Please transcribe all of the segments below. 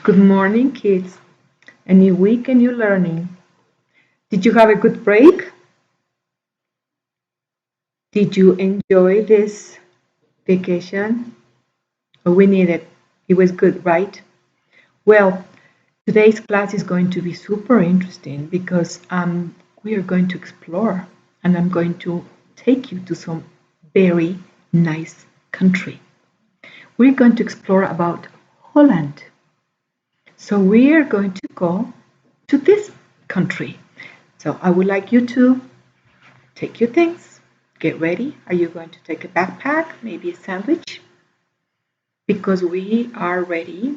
Good morning, kids. A new week, a new learning. Did you have a good break? Did you enjoy this vacation? Oh, we need it. It was good, right? Well, today's class is going to be super interesting because we are going to explore and I'm going to take you to some very nice country. We're going to explore about Holland. So we are going to go to this country. So I would like you to take your things, get ready. Are you going to take a backpack, maybe a sandwich? Because we are ready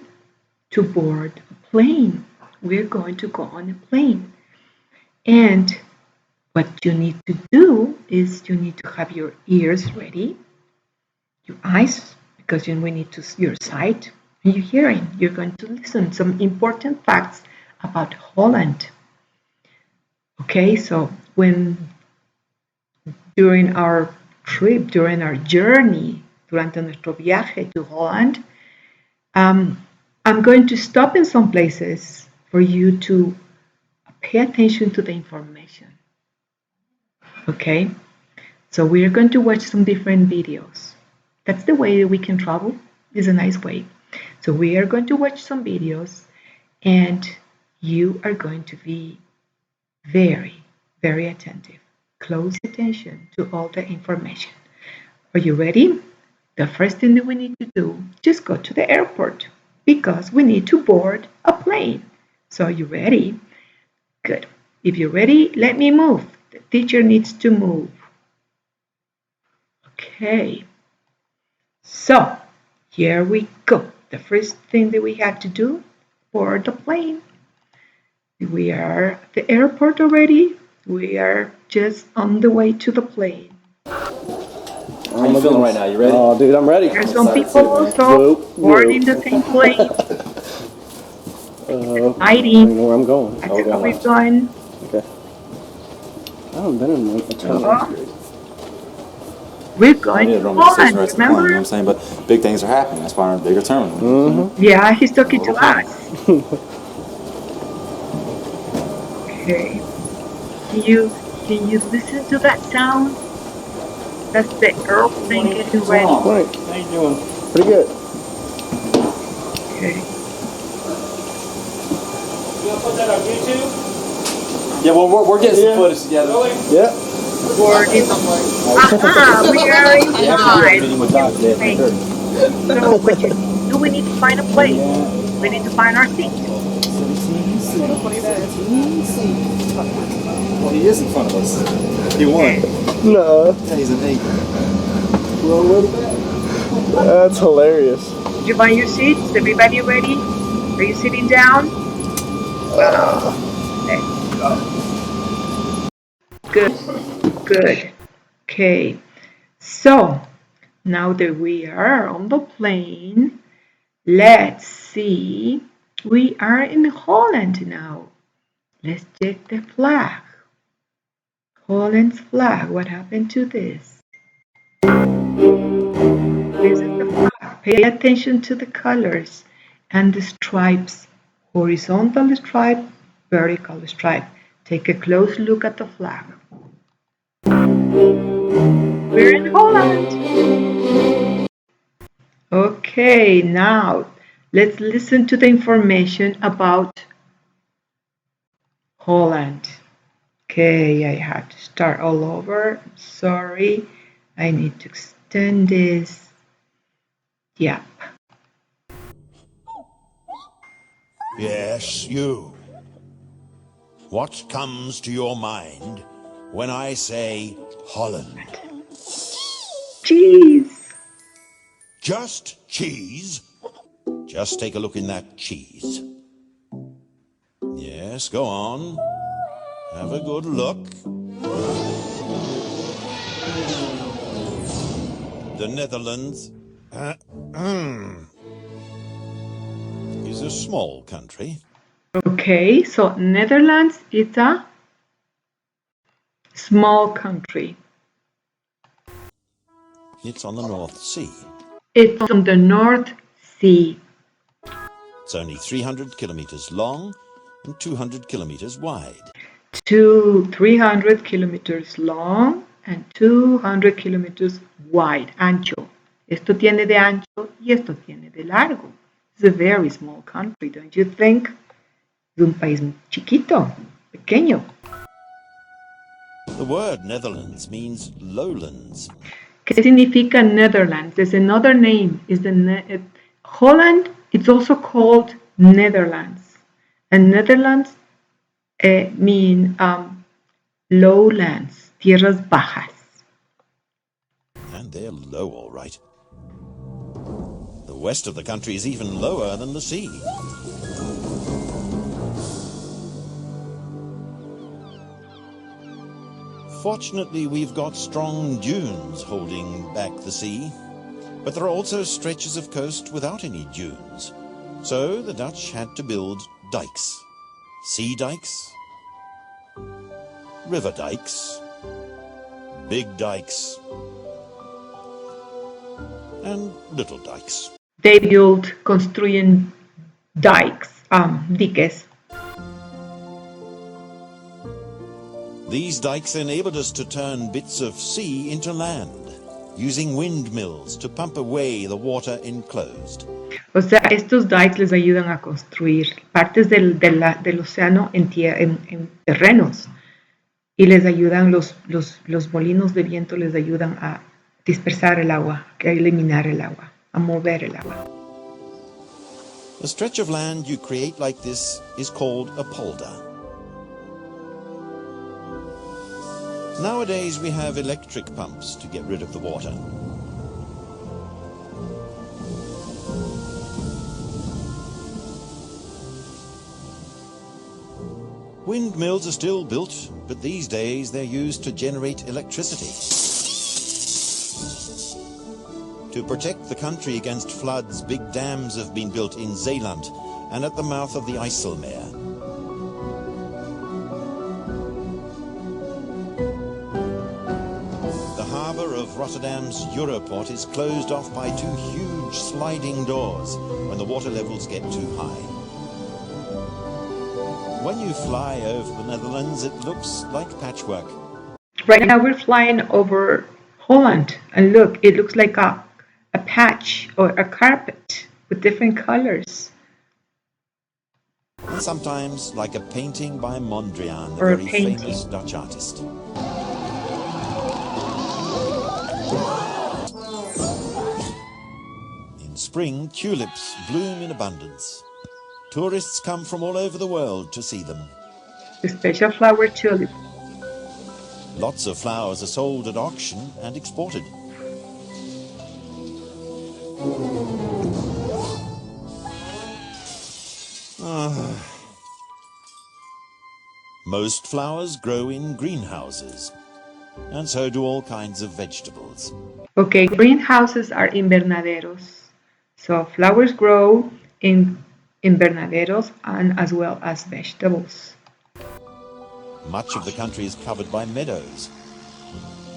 to board a plane. We're going to go on a plane. And what you need to do is you need to have your ears ready, your eyes, because we need to see your sight, and your hearing. You're going to listen some important facts about Holland. Okay, so during our trip, during our journey, durante nuestro viaje to Holland, I'm going to stop in some places for you to pay attention to the information. Okay, so we're going to watch some different videos. That's the way that we can travel. It's a nice way. So we are going to watch some videos and you are going to be very, very attentive. Close attention to all the information. Are you ready? The first thing that we need to do, just go to the airport because we need to board a plane. So are you ready? Good. If you're ready, let me move. The teacher needs to move. Okay. So here we go. The first thing that we have to do, board the plane. We are at the airport already. We are just on the way to the plane. How you feeling right now? You ready? Oh, dude, I'm ready. There's some people also boarding the same plane. I Exciting. don't know where I'm going. That's how we're going. Okay. I haven't been in a ton. We're going to Holland, That's the point, you know remember? what I'm saying? But big things are happening. That's why we're in a bigger terminal. Yeah, he's talking to us. Okay. Can you listen to that sound? That's the airplane getting ready. Right. How you doing? Pretty good. Okay. You gonna put that on YouTube? Yeah, well, we're getting some footage together. Really? Yeah. Boarding. We are inside. So what do we need to find a place? We need to find our seat. Well, he is in front of us. He won. No. Yeah, he's an 8. That's hilarious. Did you find your seats? Everybody ready? Are you sitting down? Well, let's go. Good. Okay. So now that we are on the plane, let's see. We are in Holland now. Let's check the flag. Holland's flag. What happened to this? This is the flag. Pay attention to the colors and the stripes. Horizontal stripe, vertical stripe. Take a close look at the flag. We're in Holland. Okay, now let's listen to the information about Holland. Okay, I have to start all over. I'm sorry. I need to extend this. Yep. Yes, you. What comes to your mind when I say Holland? Cheese. Just cheese? Just take a look in that cheese. Yes, go on. Have a good look. The Netherlands is a small country. Okay, so Netherlands is a small country. It's on the North Sea. It's on the North Sea. It's only 300 kilometers long and 200 kilometers wide. 300 kilometers long and 200 kilometers wide, ancho. Esto tiene de ancho y esto tiene de largo. It's a very small country, don't you think? Es un país chiquito, pequeño. The word Netherlands means lowlands. ¿Qué significa Netherlands? There's another name. Holland, it's also called Netherlands. And Netherlands mean lowlands, tierras bajas. And they're low, all right. The west of the country is even lower than the sea. Fortunately, we've got strong dunes holding back the sea, but there are also stretches of coast without any dunes. So the Dutch had to build dikes. Sea dikes, river dikes, big dikes, and little dikes. They construyen dikes, diques. These dikes enabled us to turn bits of sea into land, using windmills to pump away the water enclosed. O sea, estos dikes les ayudan a construir partes del océano en terrenos y les ayudan, los molinos de viento les ayudan a dispersar el agua, a eliminar el agua, a mover el agua. The stretch of land you create like this is called a polder. Nowadays we have electric pumps to get rid of the water. Windmills are still built, but these days they're used to generate electricity. To protect the country against floods, big dams have been built in Zeeland and at the mouth of the IJsselmeer. The harbour of Rotterdam's Europort is closed off by two huge sliding doors when the water levels get too high. When you fly over the Netherlands, it looks like patchwork. Right now we're flying over Holland, and look, it looks like a patch or a carpet with different colors. And sometimes like a painting by Mondrian, the Or a very painting. famous Dutch artist. In spring, tulips bloom in abundance. Tourists come from all over the world to see them. The special flower tulip. Lots of flowers are sold at auction and exported. Most flowers grow in greenhouses, and so do all kinds of vegetables. Okay, greenhouses are invernaderos. So flowers grow in invernaderos and as well as vegetables. Much of the country is covered by meadows,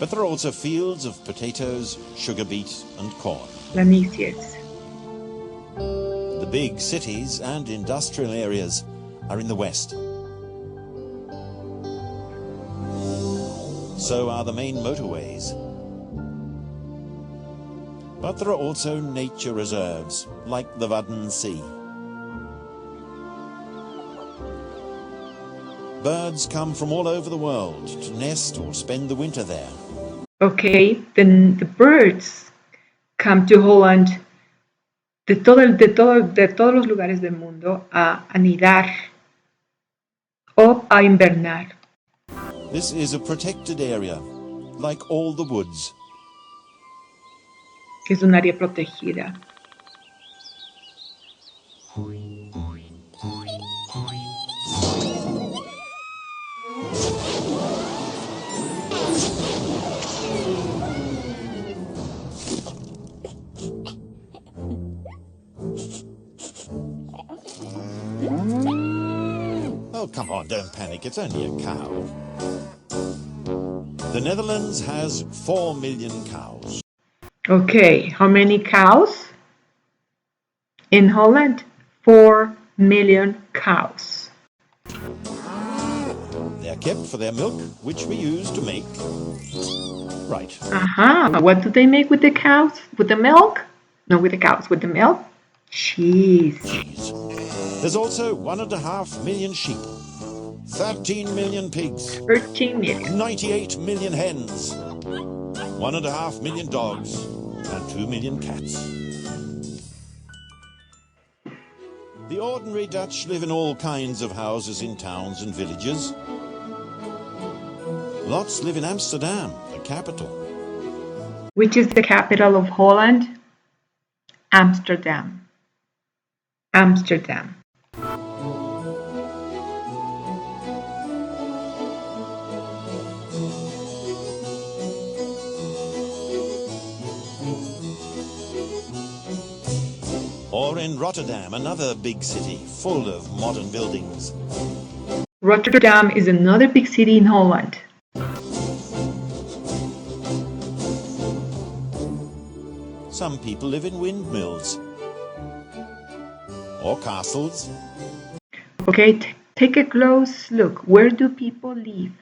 but there are also fields of potatoes, sugar beet, and corn. Planicies. The big cities and industrial areas are in the west. So are the main motorways. But there are also nature reserves, like the Wadden Sea. Birds come from all over the world to nest or spend the winter there. Okay, then the birds come to Holland de todos los lugares del mundo a anidar o a invernar. This is a protected area, like all the woods. Es un área protegida. Oh, come on, don't panic, it's only a cow. The Netherlands has 4 million cows. Okay, how many cows? In Holland, 4 million cows. They're kept for their milk, which we use to make... Right. What do they make with the cows? With the milk? No, with the cows. With the milk? Cheese. Cheese. There's also 1.5 million sheep, 13 million pigs, 13 million. 98 million hens, 1.5 million dogs, and 2 million cats. The ordinary Dutch live in all kinds of houses in towns and villages. Lots live in Amsterdam, the capital. Which is the capital of Holland? Amsterdam. Amsterdam. Or in Rotterdam, another big city full of modern buildings. Rotterdam is another big city in Holland. Some people live in windmills or castles. Okay, take a close look. Where do people live?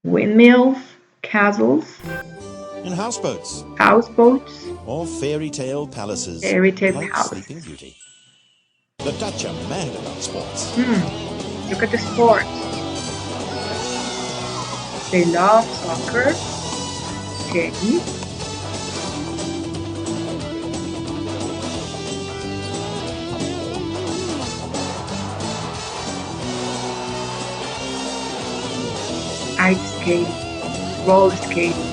Windmills, castles, In houseboats houseboats, or fairy tale palaces fairy tale like palaces. Sleeping Beauty. The Dutch are mad about sports. Look at the sports. They love soccer, tennis, ice skating, roller skating.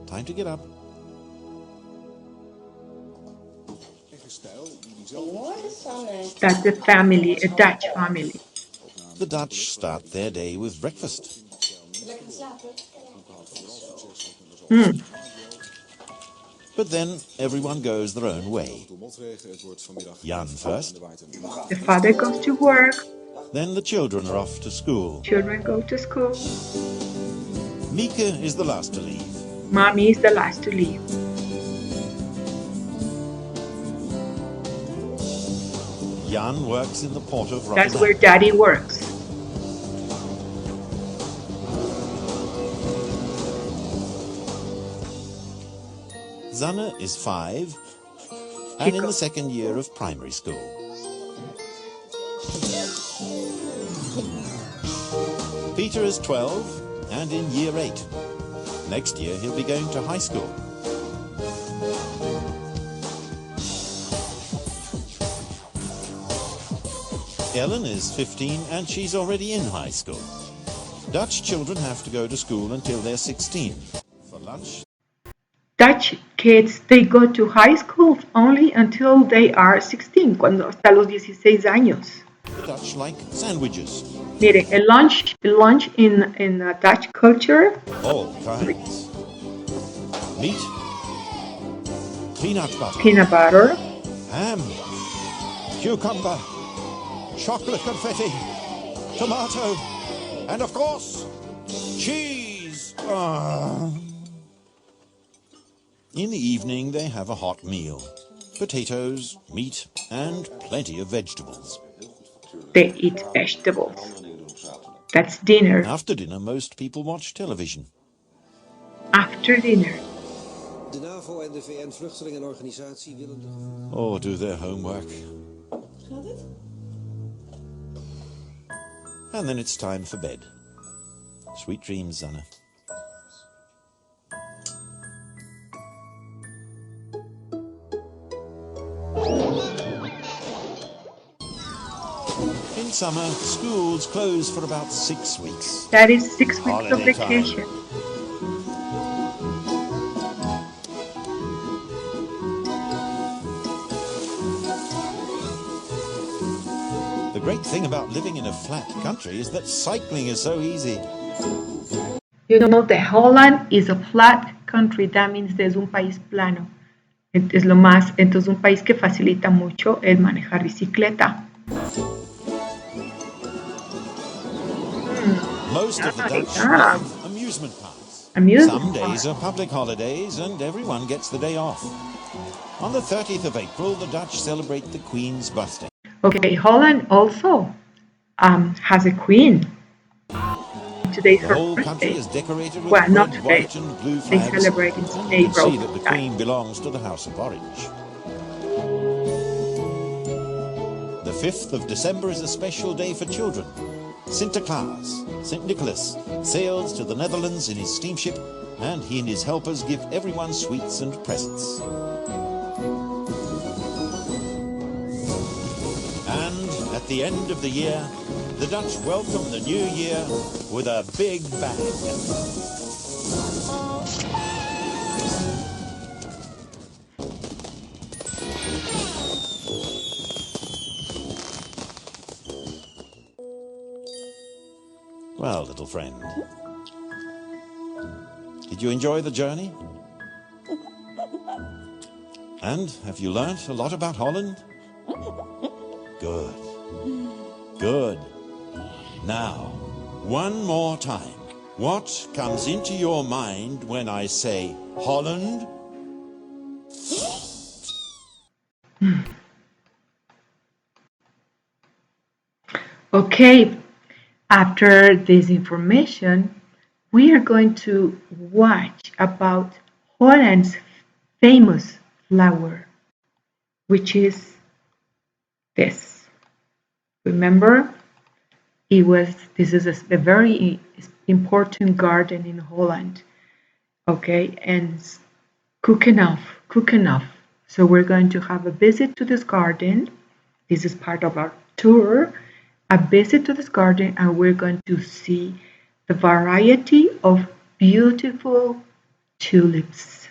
Time to get up. That's a family, a Dutch family. The Dutch start their day with breakfast. But then everyone goes their own way. Jan first, The father goes to work, then the children are off to school. children go to school, Mieke is the last to leave. mommy is the last to leave. Jan works in the port of That's Rotterdam. where daddy works. Zanne is 5 and in the second year of primary school. Peter is 12 and in year 8. Next year he'll be going to high school. Ellen is 15 and she's already in high school. Dutch children have to go to school until they're 16. For lunch, Dutch kids, they go to high school only until they are 16, cuando hasta los 16 años. the Dutch like sandwiches, Mire, a lunch in Dutch culture, all kinds. Meat, peanut butter, peanut butter, ham, cucumber, chocolate confetti, tomato, and of course, cheese. In the evening, they have a hot meal. Potatoes, meat, and plenty of vegetables. they eat vegetables. That's dinner. After dinner, most people watch television. After dinner, De NAVO en de VN-vluchtelingenorganisatie willen... Or do their homework. And then it's time for bed. Sweet dreams, Zanne. In summer, schools close for about 6 weeks. that is 6 weeks of Holiday time. vacation. The great thing about living in a flat country is that cycling is so easy. You know that Holland is a flat country. That means es un país plano. Es lo más, entonces un país que facilita mucho el manejar bicicleta. Most of the Dutch Yeah. love amusement parks. Amusement Some park. days are public holidays and everyone gets the day off. On the 30th of April, the Dutch celebrate the Queen's birthday. Okay, Holland also has a queen. Today's The her whole country birthday. is decorated with Well, not red, today. white and blue They flags, celebrate in and you can April see that the sometime. Queen belongs to the House of Orange. The 5th of December is a special day for children. Sinterklaas, St. Nicholas, sails to the Netherlands in his steamship, and he and his helpers give everyone sweets and presents. And at the end of the year, the Dutch welcome the new year with a big bang. Well, little friend, did you enjoy the journey? And have you learnt a lot about Holland? Good. Good. Now, one more time. What comes into your mind when I say Holland? Okay, after this information, we are going to watch about Holland's famous flower, which is this. Remember, this is a very important garden in Holland. Okay, and cook enough. So we're going to have a visit to this garden. This is part of our tour. A visit to this garden, and we're going to see the variety of beautiful tulips.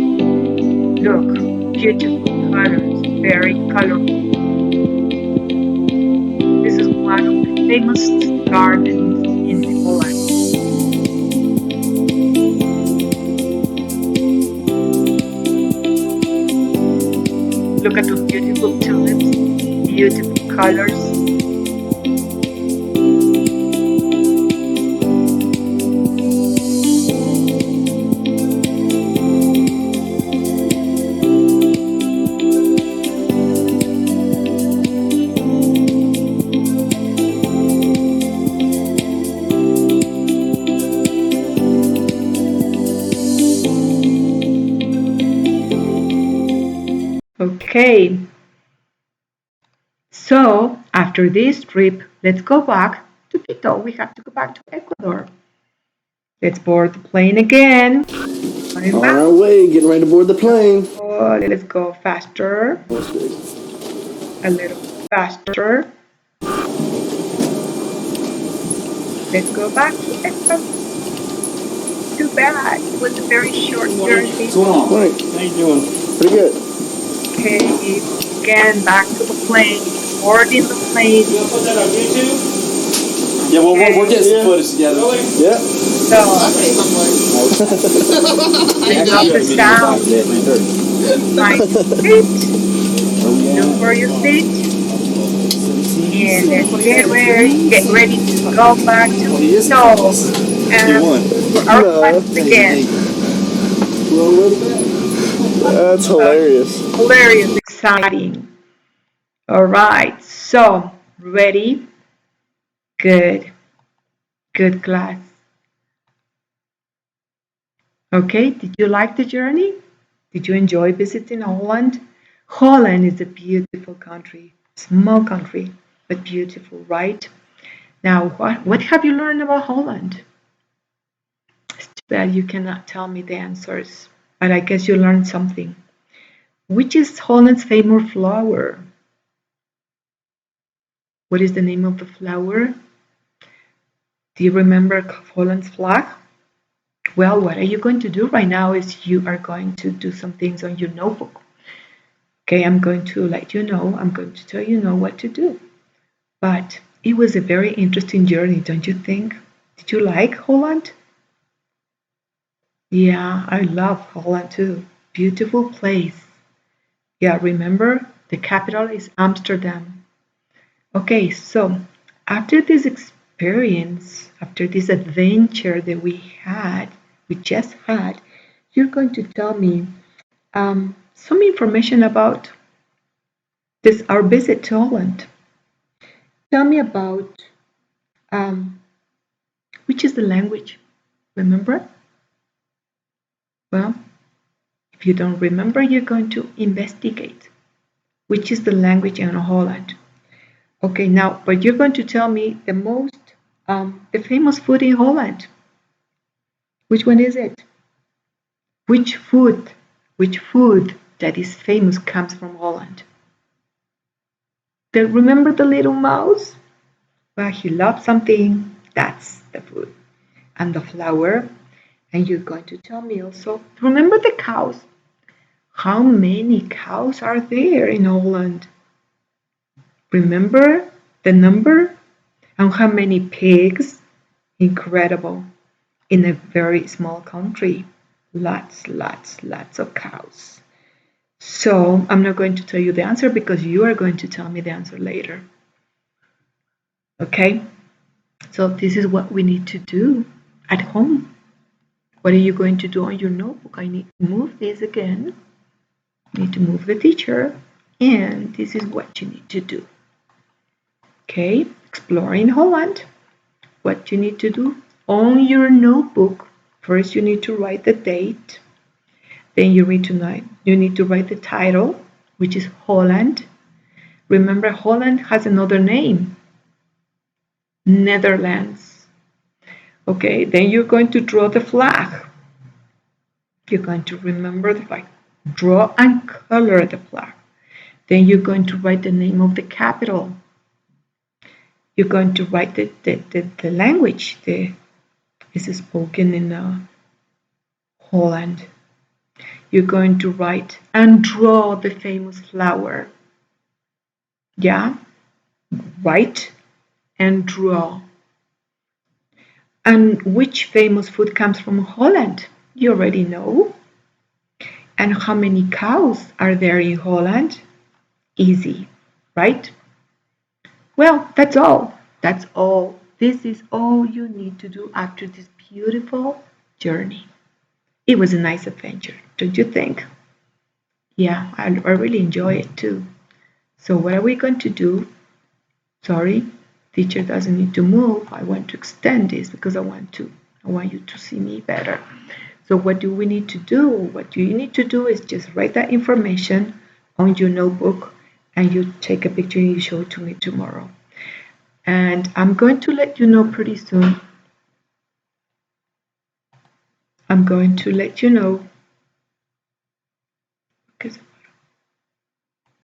Look, beautiful colors, very colorful. This is one of the famous gardens in Holland. Look at those beautiful tulips, beautiful colors. Okay, so after this trip, let's go back to Quito. We have to go back to Ecuador. Let's board the plane again. Coming On back. our way, getting ready to board the plane. Oh, let's go faster. A little faster. Let's go back to Ecuador. Too bad. It was a very short journey. What's going on? Frank, how you doing? Pretty good. Okay, again, back to the plane. Boarding the plane. You gonna put that on YouTube? Yeah, well, Okay. we're getting some footage together. Really? Yeah. So, I love the sound. Find your seat. Look for your seat. And let's get ready to go back to Quito for our classes again. That's hilarious. Hilarious, exciting. All right, so ready? Good. Good class. Okay, did you like the journey? Did you enjoy visiting Holland? Holland is a beautiful country, small country, but beautiful, right? Now, what have you learned about Holland? It's too bad you cannot tell me the answers, but I guess you learned something. Which is Holland's famous flower? What is the name of the flower? Do you remember Holland's flag? Well, what are you going to do right now is you are going to do some things on your notebook. Okay, I'm going to let you know, I'm going to tell you what to do. But it was a very interesting journey, don't you think? Did you like Holland? Yeah, I love Holland too. Beautiful place. Yeah, remember the capital is Amsterdam. Okay, so after this experience, after this adventure that we just had, you're going to tell me some information about this our visit to Holland. Tell me about um, which is the language. Remember? Well, if you don't remember, you're going to investigate which is the language in Holland. Okay, now, but you're going to tell me the famous food in Holland. Which one is it? Which food, which food that is famous comes from Holland? Remember the little mouse? Well, he loves something. That's the food. And the flower. And you're going to tell me also. Remember the cows? How many cows are there in Holland? Remember the number? And how many pigs? Incredible. In a very small country. Lots, lots, lots of cows. So I'm not going to tell you the answer because you are going to tell me the answer later. Okay? So this is what we need to do at home. What are you going to do on your notebook? I need to move this again. I need to move the teacher. And this is what you need to do. Okay? Exploring Holland. What you need to do on your notebook. First, you need to write the date. Then you need to write the title, which is Holland. Remember, Holland has another name, Netherlands. Okay, then you're going to draw the flag. You're going to remember the flag. Draw and color the flag. Then you're going to write the name of the capital. You're going to write the language that is spoken in Holland. You're going to write and draw the famous flower. Yeah? Write and draw. And which famous food comes from Holland? You already know. And how many cows are there in Holland? Easy, right? Well, that's all. That's all. This is all you need to do after this beautiful journey. It was a nice adventure, don't you think? Yeah, I really enjoy it too. So what are we going to do? Sorry, teacher doesn't need to move. I want to extend this because I want you to see me better. So what do we need to do? What you need to do is just write that information on your notebook and you take a picture and you show it to me tomorrow. And I'm going to let you know pretty soon. I'm going to let you know because